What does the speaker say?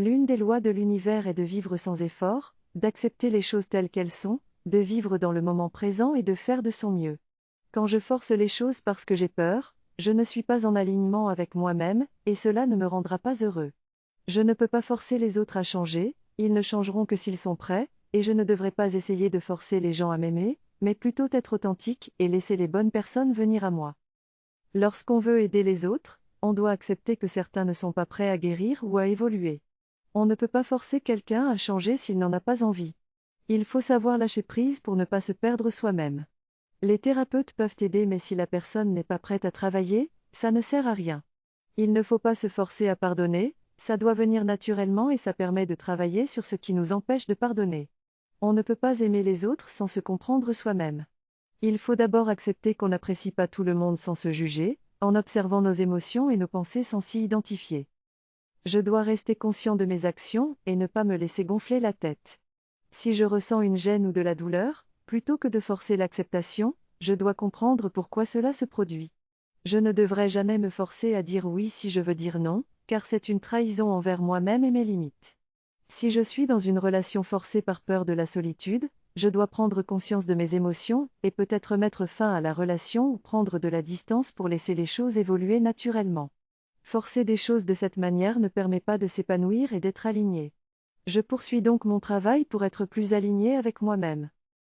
L'une des lois de l'univers est de vivre sans effort, d'accepter les choses telles qu'elles sont, de vivre dans le moment présent et de faire de son mieux. Quand je force les choses parce que j'ai peur, je ne suis pas en alignement avec moi-même, et cela ne me rendra pas heureux. Je ne peux pas forcer les autres à changer, ils ne changeront que s'ils sont prêts, et je ne devrais pas essayer de forcer les gens à m'aimer, mais plutôt être authentique et laisser les bonnes personnes venir à moi. Lorsqu'on veut aider les autres, on doit accepter que certains ne sont pas prêts à guérir ou à évoluer. On ne peut pas forcer quelqu'un à changer s'il n'en a pas envie. Il faut savoir lâcher prise pour ne pas se perdre soi-même. Les thérapeutes peuvent aider, mais si la personne n'est pas prête à travailler, ça ne sert à rien. Il ne faut pas se forcer à pardonner, ça doit venir naturellement et ça permet de travailler sur ce qui nous empêche de pardonner. On ne peut pas aimer les autres sans se comprendre soi-même. Il faut d'abord accepter qu'on n'apprécie pas tout le monde sans se juger, en observant nos émotions et nos pensées sans s'y identifier. Je dois rester conscient de mes actions et ne pas me laisser gonfler la tête. Si je ressens une gêne ou de la douleur, plutôt que de forcer l'acceptation, je dois comprendre pourquoi cela se produit. Je ne devrais jamais me forcer à dire oui si je veux dire non, car c'est une trahison envers moi-même et mes limites. Si je suis dans une relation forcée par peur de la solitude, je dois prendre conscience de mes émotions et peut-être mettre fin à la relation ou prendre de la distance pour laisser les choses évoluer naturellement. Forcer des choses de cette manière ne permet pas de s'épanouir et d'être aligné. Je poursuis donc mon travail pour être plus aligné avec moi-même.